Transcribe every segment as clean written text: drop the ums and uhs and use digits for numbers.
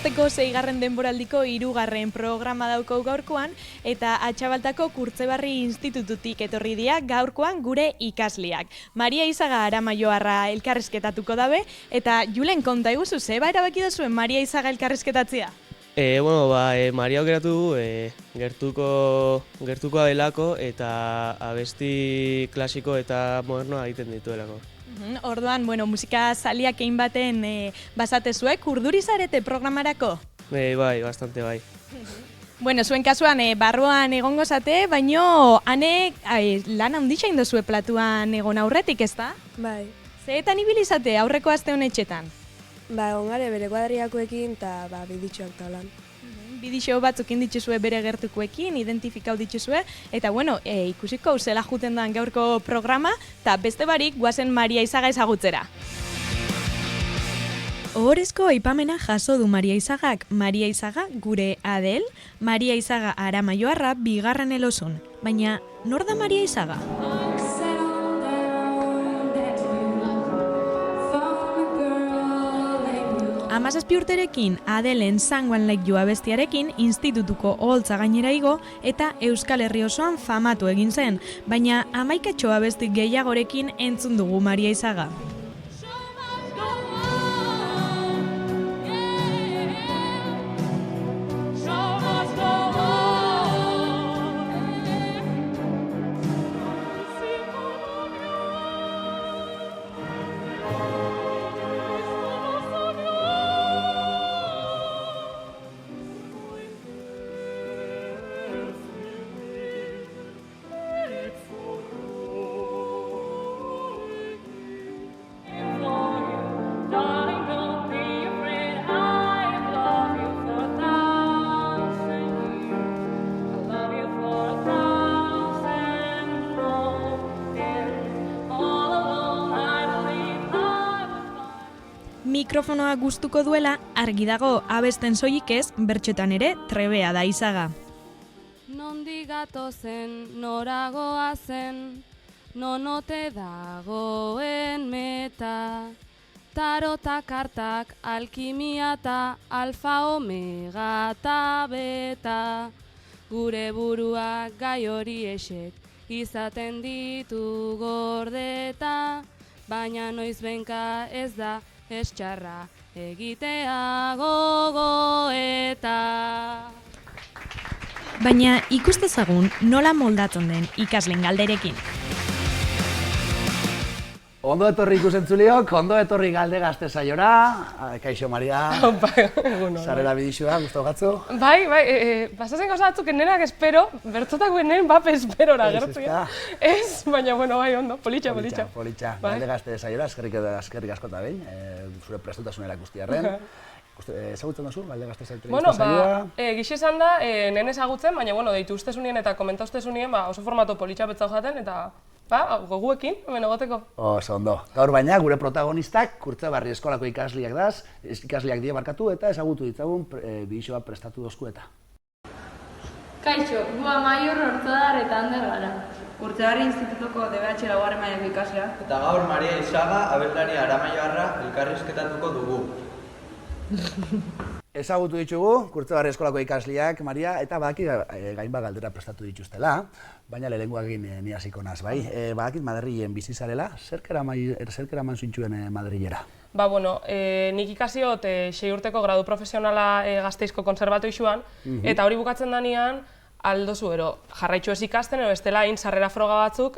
Atxabalteko 6. denboraldiko 3. programa dauko gaurkoan eta Atxabaltako Kurtzebarri Institututik etorri dira gaurkoan gure ikasleak. Maria Izaga Aramaioarra elkarrizketatuko dabe eta Julen konta iguzu zeba erabaki duzuen Maria Izaga elkarrizketatzea? Maria aukeratu gertuko delako eta abesti klasiko eta modernoa egiten dituelako. Orduan, musika zaliak egin baten basatezuek, urduri zarete programarako? Bai, bastante bai. Zuen kasuan barruan egongo zate, baino ane lan handitza indozue platuan egon aurretik, ezta? Bai. Zeetan ibilizate aurreko aste honetxetan? Egon gare bere kuadriakoekin eta biditxoak talan. Bidixo batzuk inditxezue bere gertukoekin, identifikau ditxezue, eta ikusiko zela juten dan gaurko programa, eta beste barik guazen Maria Izaga ezagutzera. Ohorezko aipamena jaso du Maria Izagak. Maria Izaga gure Adel, Maria Izaga Aramaioarra 2. elosun. Baina, nor da Maria Izaga? 17 urterekin Adelen Sanguan Like You abestiarekin institutuko oholtza gainera igo eta Euskal Herri osoan famatu egin zen, baina 11 abesti gehiagorekin entzun dugu Maria Izaga. Mikrofonoa gustuko duela, argi dago abesten soilik ez, bertxotan ere trebea da Izaga. Nondik gatozen, noragoa zen, nonote dagoen meta. Tarota kartak, alkimia eta alfa omega eta beta. Gure buruak gai hori esek, izaten ditu gordeta, baina noizbenka ez da txarra egitea gogoeta. Baina ikustezagun nola moldatzen den ikasleen galderekin. Ondo etorri ikusentzuliok, ondo etorri galde gazte saiora. Kaixo Maria, sarrera bidixua, guztau gatzu? Bai, pasazen gauza batzuk nenak espero, bertzotako enen bape esperora gertu. Ez, baina, bai, ondo, politxa. Politxa, galde gazte saiora, eskerrik askota behin, zure prestutasunera guztiarren. Ezagutzen duzu, galde gazte saioa? Gixe esan da, nen ezagutzen, baina, deitu ustezunien eta komenta ustezunien, oso formato politxa betzau jaten, eta goguekin, hemen egoteko. Oso ondo. Gaur baina, gure protagonistak Kurtzebarri eskolako ikasleak daz, ikasleak die barkatu eta ezagutu ditzagun bidixoa prestatu dozku eta. Kaixo, gu Amaiur Ortodar eta Ander gara. Kurtzebarri Institutuko DBH 2. mailako ikaslea. Eta gaur Maria Izaga abeslari Aramaioarra elkarrizketatuko dugu. Ezagutu ditugu, Kurtzebarri eskolako ikasleak, Maria, eta badakit gainbat galdera prestatu dituztela, baina lehenengoak egin ni hasiko naz, bai? Badakit Madrilen bizi zarela, zerk eraman zintxuen Madrilera? Nik ikasiot 6 urteko gradu profesionala Gasteizko konservatoixuan, eta hori bukatzen danean, aldozu ero, jarraitxu ez ikasten, edo bestela hain sarrera froga batzuk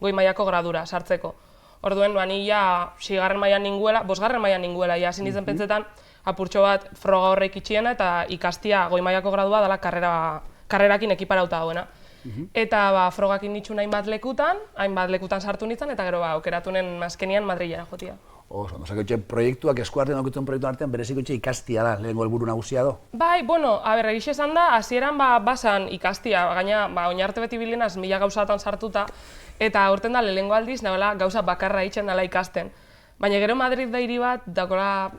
goi mailako gradura sartzeko. Orduen, ni ja 6. mailan ninguela, 5. mailan ninguela, ja hasi nintzen pentsetan, apurtxo bat froga horrek itxiena eta ikastia goi mailako gradua dela karrerakin ekiparauta dagoena. Eta frogakin nitxun hainbat lekutan sartu nintzen, eta gero aukeratunen azkenian Madrilera jotia. Oso, proiektuak eskuartean okutzen proiektuan artean bereziko ikastia da, lehenko helburu nagusia do? Bai, egixe esan da, hasieran basan ikastia, gaina oinarte beti bilinaz 1000 gauzatan sartuta, eta aurten da lehenko aldiz, nagoela gauza bakarra itxen dela ikasten. Baina gero Madrid da hiri bat, dakola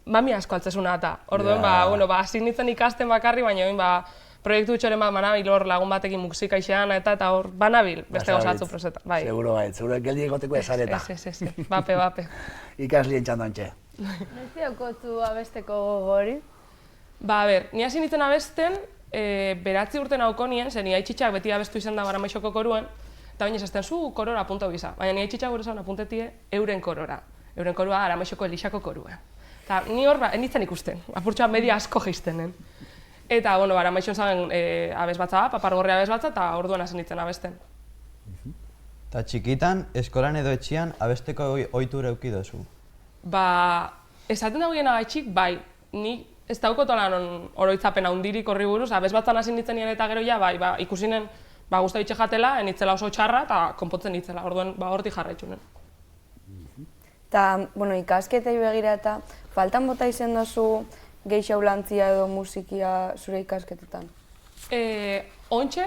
mami asko altzesuna eta. Orduen, hasi nintzen ikasten bakarri, baina proiektu utxoren bat banabil hor lagun batekin musika ixean eta hor banabil beste gozatzu proseta. Seguro geldi egoteko ezareta. Ez, bape. Ikaslien txandoan txe. Noiz diokotzu abesteko gogori? Ba, ni hasi nintzen abesten, 9 urte nauko nien, ze ni aitxitxak beti abestu izan da Aramaixoko koruen, eta baina esaten zu korora apunta biza. Baina ni aitxitxak gure zaun apuntetie euren korora. Euren korua Aramaixoko Elixako korua. Eta ni hor, nintzen ikusten, apurtxoa media asko geiztenen. Eta, bueno, Aramaixon zagen abez batza, papargorri abez batza, eta orduan hasi nintzen abesten. Eta txikitan, eskolan edo etxian abesteko ohitura eduki duzu? Ba, esaten dagoen agaitxik, bai, ni ez daukotolan oroitzapen handirik horri buruz, abez batzan hasi nintzen nien eta gero ja, bai, ikusinen, guzta bitxe jatela, enitzela oso txarra, eta konpontzen nitzela, orduan, hortik jarraitzunen. Eta, bueno, ikasketei begira eta faltan bota izen dozu gehixaulantzia edo musikia zure ikasketetan? Ontxe,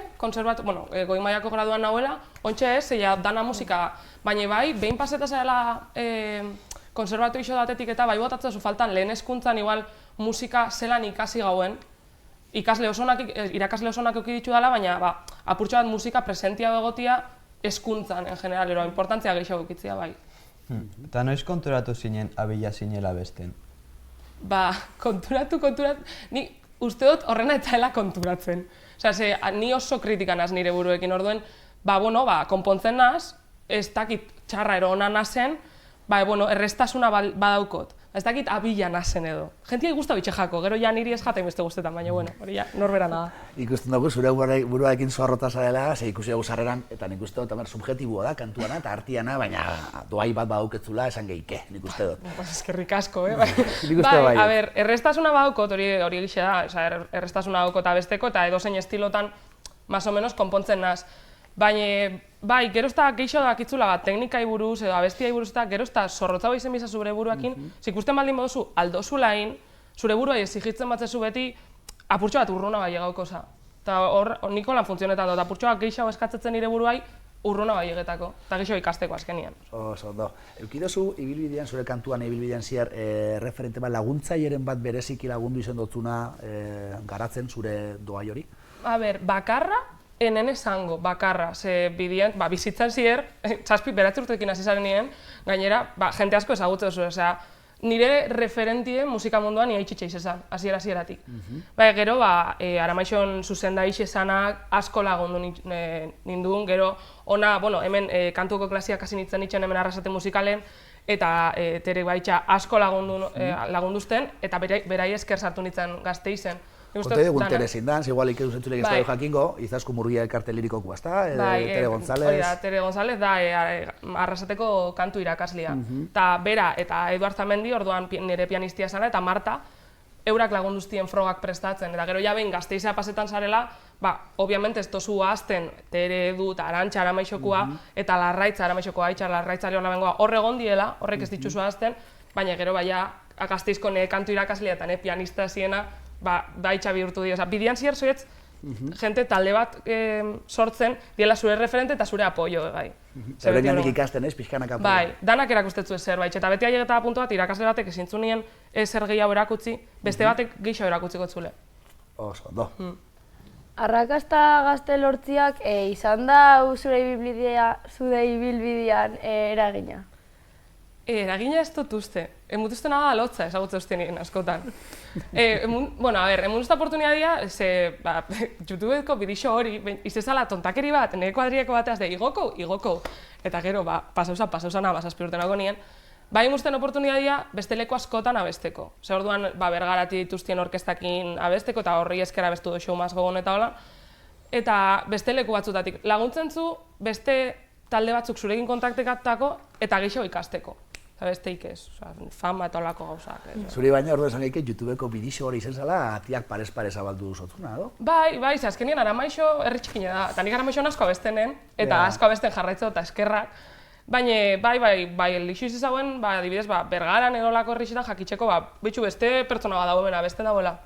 goi mailako graduan nahuela, ontxe ez, dana musika, baina bai, behin paseta zarela konservatu iso datetik eta bai botatzen zu faltan lehen hezkuntzan igual musika zelan ikasi gauen, irakasle osonak euki ditu dela, baina apurtxo bat musika presentia egotia hezkuntzan, en general, importantzia gehiago eukitzia bai. Eta noiz konturatu zinen abila zinela abesten? Ba, konturatu, ni uste dut horrena eta dela konturatzen. Osea, ni oso kritikan naz nire buruekin orduen, konpontzen naz, ez dakit txarra ero ona nazen, errestasuna badaukot. Ez dakit abila nazen edo. Gentia guzta bitxe jako, gero ja niri ez jaten beste guztetan, baina hori ja, norbera nada. Ikusten dugu, zure buruarekin zoarrota zarela, ze ikusi dugu zarreran, eta nik uste dut, subjetiboa da, kantuana eta artiana, baina doai bat badauketzula esan gehike, nik uste dut. Eskerrik asko, Bai, a ber, errestasuna badaukot, hori egixe da, errestasuna badaukot abesteko, eta edozein estilotan, más o menos, konpontzen naz. Baina, bai, gero ez da gehiago dakitzula teknikai buruz edo abestiai buruz eta gero ez da zorrotza bai zen biza zure buruakin, ikusten baldin moduzu aldozu lain, zure buruai ezigitzen batzezu beti, apurtxo bat urruna bai egauko za. Eta hor, niko lan funtzionetan dut, apurtxo bat gehiago eskatzetzen nire buruai, urruna bai egetako, eta gehiago ikasteko azkenian. Oso, ondo. Eukidozu, ibilbidean, zure kantuan ibilbidean ziar, referente bat laguntzaieren bat bereziki lagundu izan dutzuna garatzen zure doai hori? A ber, bakarra, enen esango, bakarra, ze bidian, bizitzan zier, 7 urtekin hasi zaren nien, gainera, jente asko ezagutzen duzu, osea, nire referentie musika munduan ni aitxitxe izan, hasieratik. Gero, Aramaixon zuzenda izanak asko lagundu ninduen, gero, ona, hemen kantuko klasiak hasi nintzen hemen Arrasate musikalen, eta tere baitxa asko lagunduzten, eta berai esker sartu nintzen Gasteizen. Konte dugu Terezin dan, igual ikedu zentzulek ez da jakingo, Izaskun Murgia elkarte lirikoko bazta, Tere González. Hori da, Tere González da Arrasateko kantu irakaslia. Eta bera eta Eduard Zamendi, orduan nire pianistia zara, eta Marta, eurak lagunduztien frogak prestatzen. Eta gero ja behin Gasteizea pasetan zarela, obviamente ez tozu ahazten Tere Edu eta Arantxa Aramaixokoa, eta Larraitza Aramaixokoa, Aitxar Larraitza Leon Labengoa, horre egon diela, horrek ez dituzu ahazten, baina gero Gasteizko nire kantu irakaslia eta nire pianista ziena, baitxa bihurtu dira. Bidian zier zuetz, jente talde bat sortzen, diela zure referente eta zure apoio, gai. Euren gandik ikasten, pixkanak apoio. Bai, danak erakustetzu zerbait, eta beti ailegeta puntu bat, irakasle batek ezintzu nien zer gehiago erakutsi, beste batek gehiago erakutziko zule. Oso, ondo. Arrakasta gazte lortziak izan da zure ibilbidean eragina? Eragina ez dut uste. Emutuzte naga alotza ezagutzen uste nien askotan. Emun usta oportunidadia, YouTubeko bidixo hori, izezala tontakeri bat, nire kuadrieko bateaz de igoko. Eta gero, pasauzana, 7 urte nago nien. Emusten oportunidadia beste leku askotan abesteko. Ze orduan, bergarati dituztien orkestakin abesteko, eta horri eskera abestu do show mas gogon eta hola. Eta beste leku batzutatik laguntzen zu, beste talde batzuk zurekin kontaktekatako, eta gehiago ikasteko. Besteik ez, fama eta olako gauzak. Zuri baina orduan esan gehike, YouTubeko bidixo hori izen zela, atiak parez-parez abaldu duzotzuna, edo? Bai, azkenien Aramaixo erritxikina da. Eta nik Aramaixon asko abestenen, eta asko abesten jarraitzo eta eskerrak. Baina, bai, elixu izauen, adibidez, bergaran edolako erritxetan jakitxeko, bitxu beste pertsona bat dagoen abesten dagoela.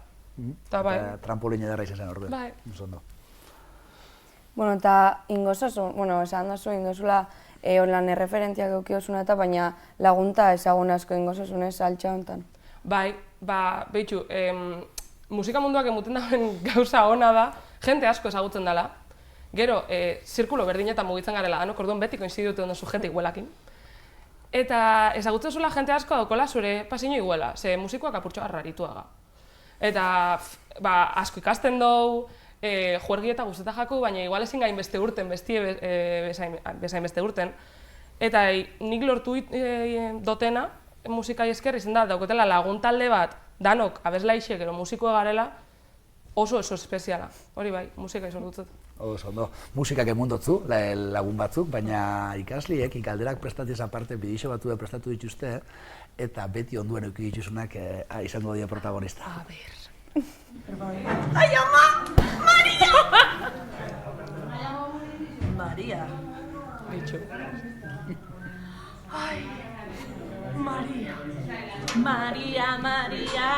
Eta trampolin edarra izan zen orduan. Bai. Bueno, eta esan dazu, ingozula, onlan erreferentziak eukiozuna eta baina lagunta ezagun asko ingozazunez altxa honetan. Bai, behitxu, musika munduak emuten dauen gauza ona da, jente asko ezagutzen dela. Gero, zirkulo berdinetan mugitzen garela, orduan beti koinzidute ondo zu jente iguelakin. Eta ezagutzen zula jente asko daukola zure pasiño iguela, ze musikoak apurtxo harrarituaga. Eta asko ikasten dugu, juergi eta guztetak jaku, baina igual ezin gain beste urten, bezain beste urten. Eta nik lortu dotena, musikai esker izan da, daukotela lagun talde bat, danok abeslaixek edo musikoa garela, oso espeziala. Hori bai, musika izan dutzut. Oso, ondo. Musikak emundotzu, lagun batzuk, baina ikasliek, ikalderak prestatiz aparte bidixo batu prestatu dituzte, eta beti onduen euki dituzunak izango dira protagonista. A ber. ¡Ay, ama! ¡María! María. Bitxo. Ay, María. María, María.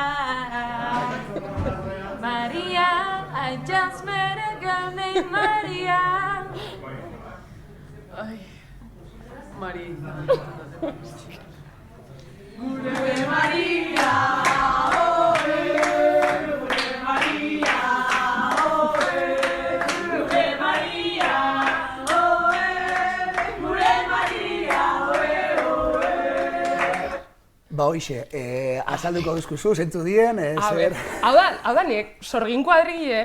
María, I just met a girl named María. Ay, María. Gure María, gure María, gure María, gure María, Ba hoxe, azalduko duzkuzu, zentzu dien, zer... Hau da, nik sorgin kuadrille,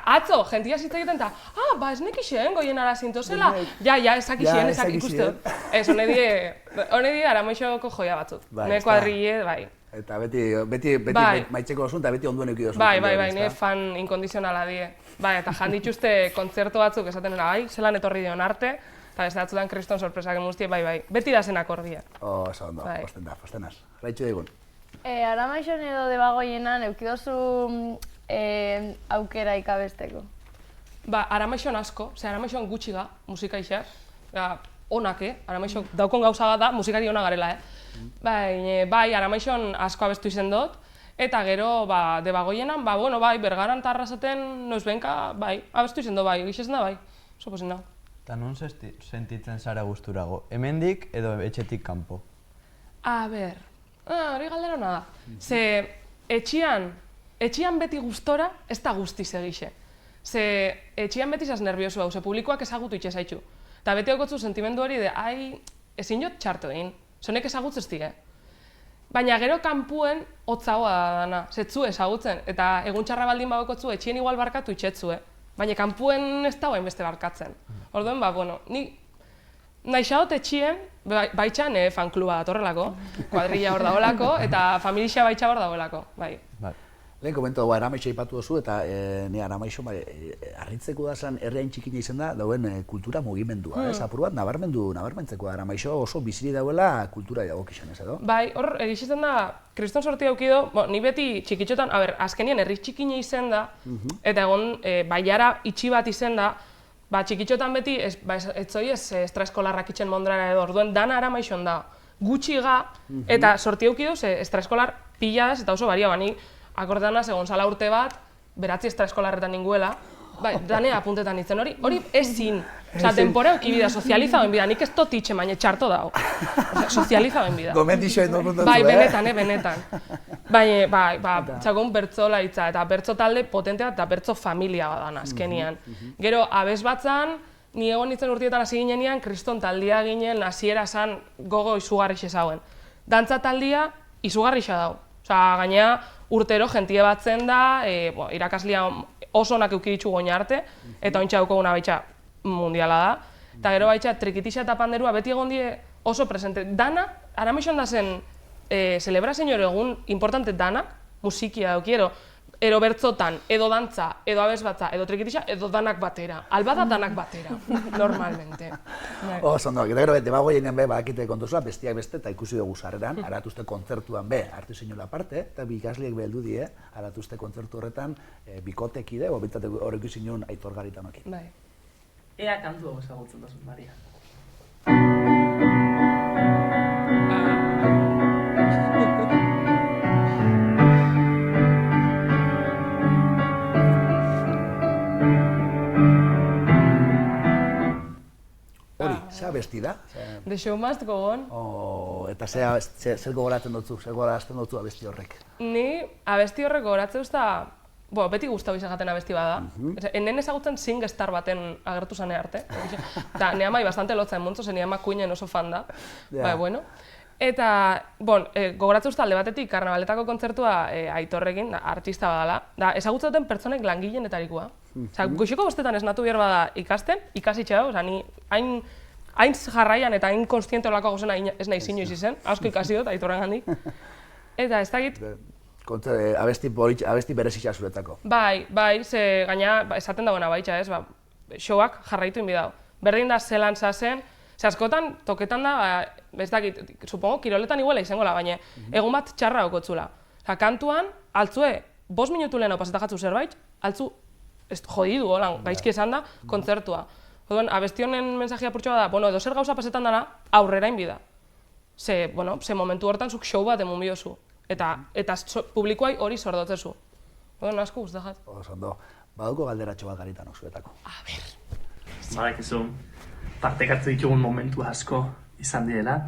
atzo, jentia zitza egiten eta, ez nekixen goien ara zintozela, ezak ikuste. Ez, honedi Aramoixoko joia batzuk, ne kuadrille, bai. Eta beti maitzeko osun eta beti onduen euki dozu. Bai, ne fan inkondizionala die. Bai, eta jandituzte kontzertu batzuk esaten dena, bai, zelan etorri dion arte, eta ez datzutan kriston sorpresak emuztie, bai, beti da zen akordia. Oso ondo, postenaz. Raitxu digun. Aramaixon edo Debagoienan eukidozu aukera ikabesteko? Aramaixon asko, Aramaixon gutxi ga, musika isaz. Onak, Aramaixon daukon gauza bat da, musikari ona garela, Bai, Aramaixon asko abestu izen dut, eta gero, Debagoienan, Bergaran eta Arrasaten, noizbenka, abestu izen dut, gixezen da, oso posin da. Eta non sentitzen zara gusturago, hemendik edo etxetik kanpo? A ber, hori galdera hona da. Ze etxian beti gustora ez da guztiz egixe. Ze etxian beti zaz nerviosu hau, ze publikoak ezagutu itxe zaitxu. Eta beti okotzu sentimendu hori de, ezin jot txartu egin, zonek ezagutz ez dige. Baina gero kanpuen hotzagoa da dana, zetzu ezagutzen, eta egun txarra baldin babekotzu etxien igual barkatu itxetzu, baina kanpuen ez dagoen beste barkatzen. Orduen, ni nahi xaot etxien, baitxan fankluba datorrelako, kuadrilla hor dagoelako, eta familia baitxa hor dagoelako, bai. Lehen komento dago Aramaixo ipatu duzu, eta ni Aramaixo harritzeko da zen herriain txikina izan da, dauen kultura mugimendua, apur bat nabarmentzeko Aramaixo oso biziri dauela kultura dagokixan ez edo? Bai, hor egizitzen da, kriston sorti daukido, ni beti txikitxotan, azkenien herri txikina izen da, eta egon baiara itxi bat izen da, txikitxotan beti, ez zoi ez estraeskolarrak itxen mondrara edo, orduen dana Aramaixon da, gutxi ga, eta sorti daukido, estraeskolar pila da, eta oso baria, bani, akordean egon zala urte bat, beratzi estraeskolarretan ninguela, danea apuntetan nintzen hori ezin. Tempora eukibida, sozializagoen bida, nik ez dut itxe, baina txarto dago. Sozializagoen bida. Gomendixoen dokumentatu, Bai, benetan. Baina, txakon bertzola itza, eta bertzo talde potentea eta bertzo familia badana, azkenian. Gero, abez batzan, ni egon nintzen urtietan hasi ginean, kriston taldia ginen, hasiera zan gogo izugarrixe zauen. Dantza taldia izugarrixa dago. Gainea, urtero jentie batzen da, irakaslia oso onak euki ditu goina arte, eta ointxa daukaguna baitxa mundiala da. Eta gero baitxa trikitixa eta panderua beti egon die oso presente. Dana, Aramaixon da zen celebrazio egun importante danak, musikia daukiero, ero bertzotan, edo dantza, edo abesbatza, edo trikitixa, edo danak batera. Alba da danak batera, normalmente. Oso ondo, eta gero Debagoienean badakite kontuzua, bestiak beste, eta ikusi dugu sarreran, aratuzte kontzertuan hartu zinula parte, eta bi ikasleek beheldu die, aratuzte kontzertu horretan, bikotekide, bintzate horrek zinun Aitor Garitanokin. Bai. Ea kantu hau ezagutzen duzun, Maria. Zer abesti da? The show must go on. Eta zer gogoratzen dutzu, zer gogoratzen dutzu abesti horrek? Ni abesti horrek gogoratzen dut da, beti gustau izagaten abesti bada. Enen ezagutzen SingStar baten agertu zane arte. Eta ni amai bastante lotzen muntzo, zen ni ama kuinen oso fan da. Eta, gogoratzen uste alde batetik, karnabaletako kontzertua Aitorrekin, artista badala, da ezagutzen duten pertsonek langilenetarikoa. Osea, goizeko bostetan esnatu behar bada ikasten, ikasitxe hau, ni hain jarraian eta hain konstiente olako gozena ez nahi inoiz izen, asko ikasi dut Aitorren gandik. Eta ez dakit... Abesti berezitza zuretzako. Bai, ze gaina esaten dagoena baitxa ez, showak jarraitu inbidau. Berdin da zelan zazen, ze askotan toketan da, ez dakit, supongo, kiroletan iguela izangola, baina egun bat txarra okotzula. Kantuan, altzue, 5 minutu lehenago pasetajatzu zerbait, altzu, jodidu, holan, gaizki esan da, kontzertua. Orduan, abesti honen mensajia purtsu da, edo zer gauza pasetan dara, aurrera inbida. Ze momentu hortan zuk show bat emun biozu. Eta publikoai hori sordotzezu. Asko guztagat. Ondo, baduko galderatxo bat garitan zuetako. A ber. Badakizu, partekatze ditugun momentu asko izan direla,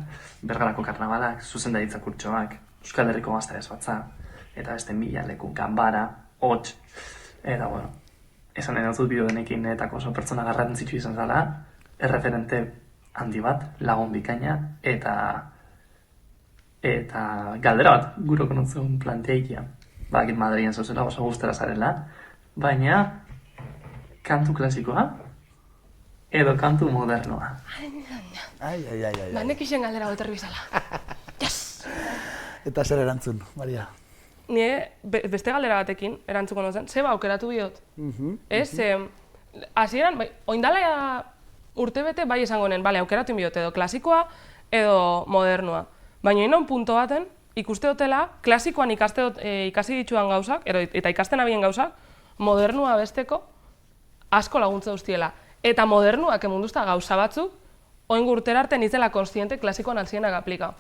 Bergarako karnabalak, zuzendaritza kurtsoak, Euskal Herriko Gazta Batza, eta beste 1000 leku, ganbara, hots, eta esan nahi dut bideo denekin etako oso pertsona garrantzitsu izan zala, erreferente handi bat, lagun bikaina, eta galdera bat guro konotzen planteaikia. Badakit Madrilen zauzela, oso guztera zarela, baina kantu klasikoa edo kantu modernoa. Nek isen galdera goterri bizala. Eta zer erantzun, Maria? Nire beste galdera batekin erantzuko nozen, zeba aukeratu bihot. Ez, hasieran, oindala urtebete bai esango nen, aukeratu bihot edo klasikoa edo modernoa. Baina inon punto baten, ikuste dutela, klasikoan ikasi dituan gauzak, eta ikasten abien gauzak, modernua besteko asko laguntza duztiela. Eta modernuak emunduzta gauza batzuk, oingo urtera arte nitzela konstiente klasikoan alzienak aplika.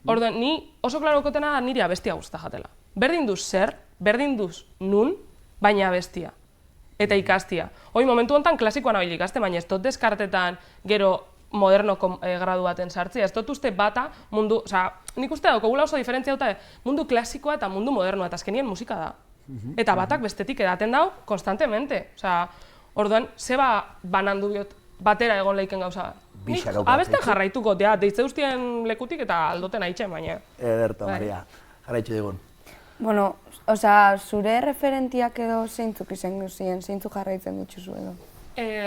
Orduan, ni oso klaro okotena da nire abestia guzta jatela. Berdin duz zer, berdin duz nun, baina abestia. Eta ikastia. Hoi, momentu honetan klasikoan abil ikaste, baina ez dut deskartetan gero moderno gradu baten sartzea. Ez dut uste bata mundu, nik uste daukagula oso diferentzia dute mundu klasikoa eta mundu modernoa, eta azkenien musika da. Eta batak bestetik edaten dau konstantemente. Orduan, zeba banandu biot batera egon leiken gauza bat. Nik abesten jarraituko, deitze guztien lekutik eta aldoten haitxen, baina. Ederto, Maria. Jarraitzu digun. Zure referentiak edo zeintzuk izango ziren, zeintzuk jarraitzen dituzu edo?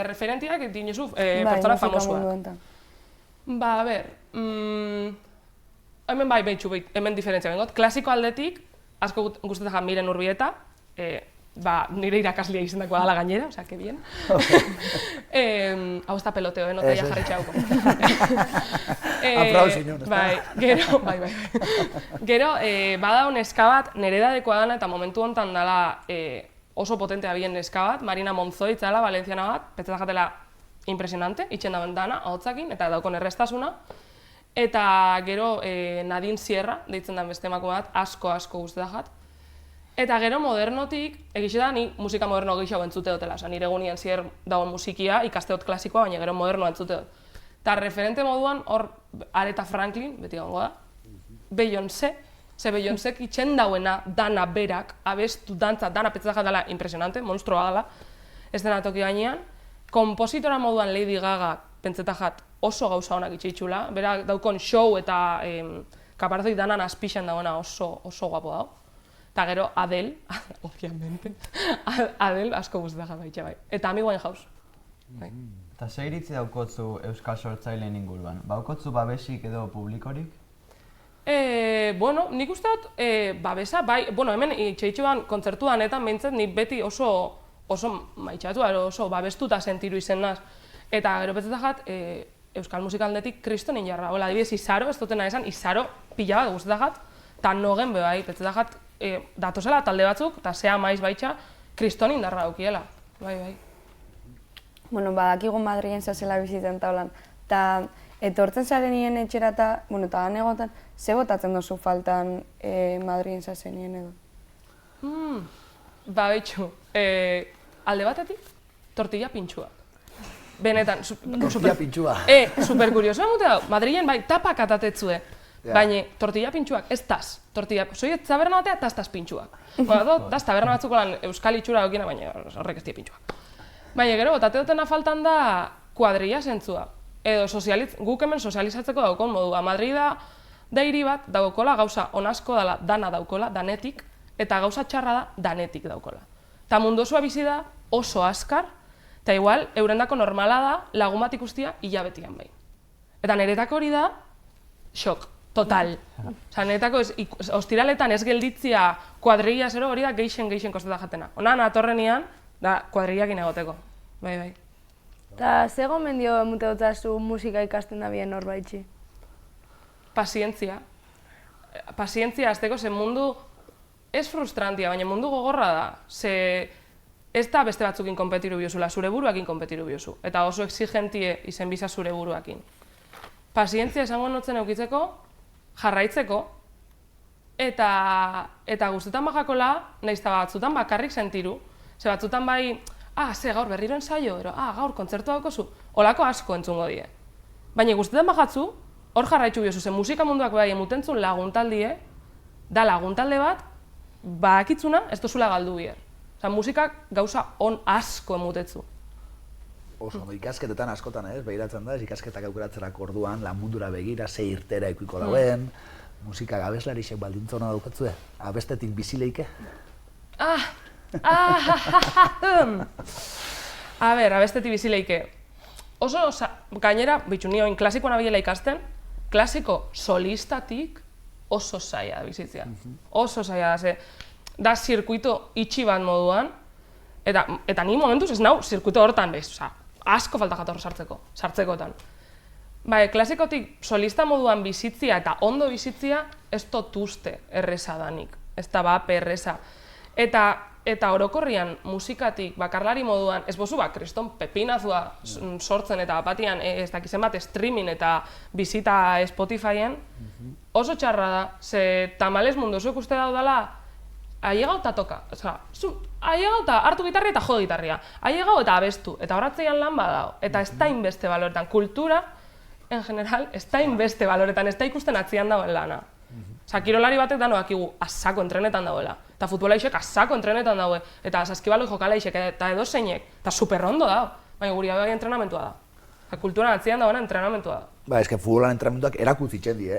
Referentiak dinozu pertsona famosuak. A ber, hemen hemen diferentzia bengot. Klasiko aldetik, asko guztetan Miren Urbieta, nire irakaslea izendakoa dala gainera, osea, que bien. Hau ez da peloteo, nota ja jarritxauko. Aplausi nion, ez da? Gero, bada neska bat, nire edadekoa dana eta momentu honetan dala oso potentea bien neska bat, Marina Monzoi zela, valentziana bat, petzetan jatela impresionante, itxen dauen dana, ahotzakin, eta daukon errestasuna. Eta gero Nadine Sierra, deitzen den beste emako bat, asko guztetan jat. Eta gero modernotik, egixe da, ni musika moderno gehiago entzute dutela. Nire egunien zier dagoen musikia, ikasteot klasikoa, baina gero modernoa entzute dut. Eta referente moduan, hor Aretha Franklin, beti gongo da, Beyoncé, ze Beyoncék itxen dauena dana berak, abestu, dantza, dana petzetak dela impresionante, monstrua dela, ez dena toki gainean. Kompositora moduan Lady Gaga pentsetajat oso gauza honak itxeitxula, berak daukon show eta kaparazoi danan azpixen dagoena oso guapo dago. Eta gero Adele, obviamente, Adele asko guztetak baitxa bai. Eta Amy Winehouse. Eta ze iritzi daukotzu euskal sortzaileen inguruan? Baukotzu babesik edo publikorik? Nik uste dut babesa, bai, hemen itxeitxoan kontzertuan eta behintzat nik beti oso maitxatu, oso babestuta sentiru izen naz. Eta gero betzetajat, euskal musikaldetik kristonin jarra. Hola, adibidez, Izaro, ez dutena esan, Izaro pila bat guztetajat, eta nogen bebai, betzetajat, datozela talde batzuk, eta zea maiz baitxa, kristonin darra daukiela. Bai. Badakigu Madrilen zazela bizitzen taulan, eta etortzen zarenien etxera eta han egotan, ze botatzen duzu faltan Madrilen zazenien edo? Betxu, alde batetik, tortilla pintxua. Benetan, tortilla pintxua. Superkurioso emute dau, Madrilen bai tapak atatetzue, baina tortilla pintxuak ez taz. Soiet taberna batea, taz pintxuak. Daz taberna batzuko lan euskal itxura daukina, baina horrek ez dira pintxuak. Baina gero, botate dutena faltan da kuadrilla zentzua. Edo guk hemen sozializatzeko daukon modua. Madrida da hiri bat daukola gauza on asko dela dana daukola, danetik, eta gauza txarra da danetik daukola. Eta mundu osoa bizi da oso azkar, eta igual, eurendako normala da lagun bat ikustia hilabetian behin. Eta niretako hori da, xok, total. Osa, niretako ostiraletan ez gelditzia kuadrilla zero hori da geixen kostata jatena. Ona, natorrenian, da kuadrillakin egoteko. Bai. Eta ze gomendio emute dutazu musika ikasten da bien norbaitxi? Pazientzia. Pazientzia azteko, ze mundu ez frustrantia, baina mundu gogorra da. Ze ez da beste batzukin konpetiru biozula, zure buruakin konpetiru biozu. Eta oso exigentie izen biza zure buruakin. Pazientzia esango notzen eukitzeko, jarraitzeko, eta guztetan bajakola, nahiz eta batzutan bakarrik sentiru. Ze batzutan bai, ze gaur berriro ensaio, gaur kontzertu daukozu, olako asko entzungo die. Baina guztetan bajatzu, hor jarraitzu biozu, ze musika munduak bai emutentzun laguntaldie, da laguntalde bat, bakitzuna ez dozula galdu bier. Osa, musikak gauza on asko emutetzu. Oso, ikasketetan askotan, behiratzen da, ikasketak aukeratzerako orduan, lan mundura begira, ze irtera ikuiko dauen, musika abeslarisek baldintza hona daukatzu, abestetik bizileike? A ber, abestetik bizileike. Oso, gainera, bitxu nioin klasikoan abilela ikasten, klasiko solistatik oso zaila da bizitzea. Oso zaila da, ze da zirkuito itxi bat moduan, eta ni momentuz ez nau zirkuito hortan bez, asko falta jatorro sartzekotan. Bai, klasikotik solista moduan bizitzia eta ondo bizitzia ez dut uste erreza danik, ez da bape erreza. Eta orokorrian musikatik bakarlari moduan, ez bozu kriston pepinazua sortzen eta batian ez dakizen bat streaming eta bizita Spotifyen, oso txarra da, ze tamalez mundu zuek uste daudela, ailegau eta toka, ailegau eta hartu gitarria eta jo gitarria, ailegau eta abestu, eta horatzeian lan badao, eta ez da inbeste baloretan, kultura, en general, ez da inbeste baloretan, ez da ikusten atzian dagoen lana. Kirolari batek danoak igu asako entrenetan dauela, eta futbolaixek asako entrenetan daue, eta saskibaloi jokalaixek eta edo zeinek, eta superrondo dago, baina guri bai entrenamentua da. Kulturan atzian dagoena entrenamentua da. Ba, eske futbolan entrenamentuak erakutsitzen di,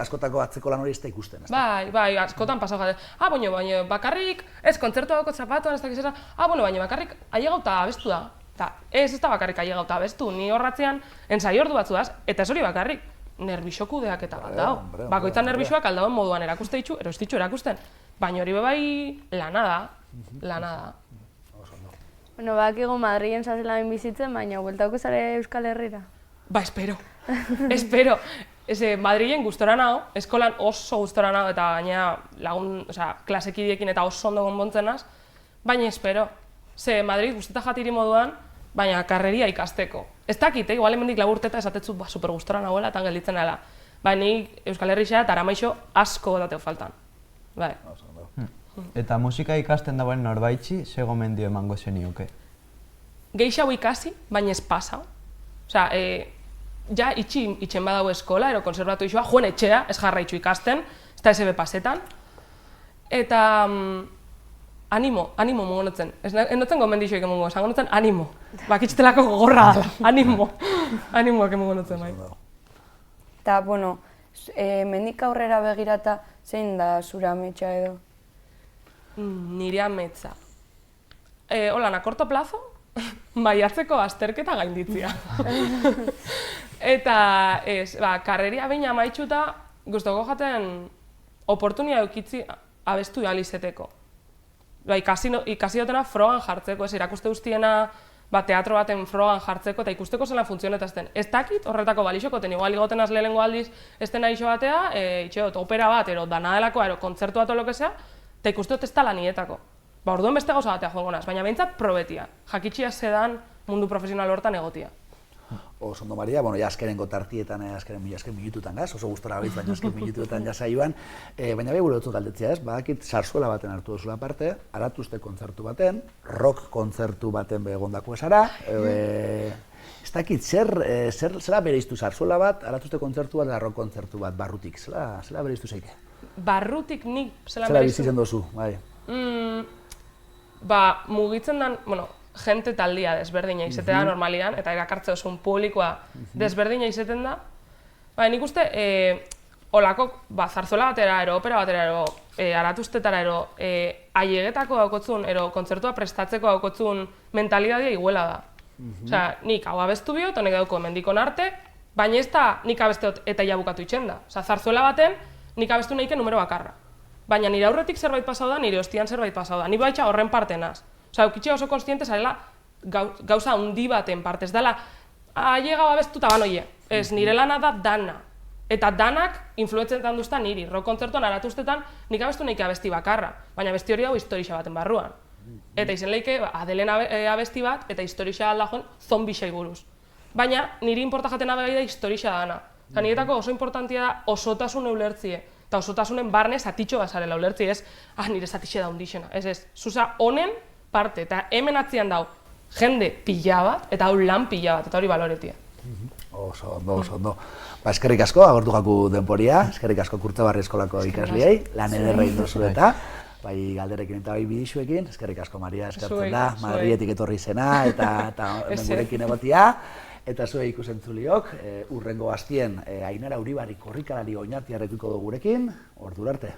askotako atzeko lan hori ez da ikusten. Bai, askotan pasau jate. Baina bakarrik, ez kontzertu dago zapatuan, ez dakizera, baina bakarrik ailegau eta abestu da. Eta ez da bakarrik ailegau eta abestu, ni horratzean ensaio ordu batzu daz, eta ez hori bakarrik. Nerbixoku deaketa bat dago. Bakoitzan nerbixoak aldauen moduan erakuste ditu, ero ez ditu erakusten. Baina hori bai lana da. Bueno, bakigu Madrilen zazela bizitzen, baina bueltauko zare Euskal Herrira? Ba, espero. Madrilen gustora nago, eskolan oso gustora nago, eta gaina lagun, klasekidiekin eta oso ondo gonbontzenaz, baina espero. Ze Madrid guzteta jatiri moduan, baina karreria ikasteko. Ez dakit, igual hemendik laburteta esatetzu super gustora nagoela eta gelditzen dela. Baina nik Euskal Herrixea eta Aramaixo asko botateo faltan. Bai. Eta musika ikasten dagoen norbaitxi, ze gomendio emango zenioke? Geixau ikasi, baina ez pasau. Osea, ja itxen badau eskola, ero konservatu izua, joen etxea, ez jarraitzu ikasten, ez da SB pasetan. Eta animo mungo notzen. Ez notzen gomendixoik emungo, esango notzen animo. Bakitxtelako gogorra dala, animoak emungo notzen, bai. Eta, bueno, mendik aurrera begirata zein da zure ametsa edo? Nire ametsa. Holan, a korto plazo, maiatzeko azterketa gainditzia. Eta, karreria baina amaitxuta, guztoko jaten oportunia eukitzi abestu alizeteko. Ikasi dutena frogan jartzeko, ez irakuste guztiena teatro baten frogan jartzeko eta ikusteko zelan funtzionetazten. Ez dakit horretako balixokoten, igual igoten az lehenengo aldiz ez dena iso batea, itxeot, opera bat, ero danadelako, ero kontzertu bat olokesea, eta ikuste dut ez tala nietako. Orduen beste gauza batea joango naz, baina behintzat probetia, jakitxia zedan mundu profesional hortan egotia. Oso ondo, Maria, ja azkenengo tartietan, azken minututan gaz, oso gustora gabiz, baina azken minutuetan jasaioan, baina gure dutzu galdetzea ez, badakit sarsuela baten hartu duzula parte, aratuzte kontzertu baten, rock kontzertu baten begondako esara, ez dakit, zera bereiztu sarsuela bat, aratuzte kontzertu bat, eta rock kontzertu bat, barrutik, zera bereiztu zeike? Barrutik nik zela bereiztu? Zera bizitzen dozu, bai. Mugitzen dan, jente taldia desberdina izatea normalian, eta erakartze osun publikoa desberdina izaten da, Nik uste, olako, zarzuela batera, ero, opera batera, ero, aratuztetara, ero, aiegetako daukotzun, ero, kontzertua prestatzeko daukotzun mentalidadia iguela da. Osea, nik hau abestu biot, honek dauko mendikon arte, baina ez da nik abestu eta jabukatu itxen da. Osea, zarzuela baten, nik abestu nahike numero bakarra. Baina nire aurretik zerbait pasau da, nire ostian zerbait pasau da. Ni baitxa horren parte naz. Osea, eukitxe oso konstiente zarela gauza handi baten parte. Ez dela, aiega abestu eta banoie. Ez, nire lana da dana. Eta danak influentzetan duzta niri. Rock kontzertuan aratuztetan nik abestu nahike abesti bakarra. Baina abesti hori dago historia baten barruan. Eta izen lehike, Adelen abesti bat, eta historia alda joan zombixai buruz. Baina niri inporta jatena begai da historia dana. Eta niretako oso importantia da osotasun eulertzie. Eta osotasunen barne zatitxo bazarela ulertzi, ez, nire zatixe da hundixena. Ez, zuza honen parte, eta hemen atzian dau jende pila bat, eta hau lan pila bat, eta hori baloretia. Oso ondo. Eskerrik asko, agortu jaku denporia, eskerrik asko Kurtzebarri eskolako ikasliei, lan ederra indozu eta, bai galderekin eta bai bidixuekin, eskerrik asko Maria, eskertzen da, Madrietik etorri zena, eta gurekin egotia. Eta zuei ikusentzuliok, urrengo bastien Ainara Uribarri korrikalari oinartiarrekiko dugu gurekin, ordura arte.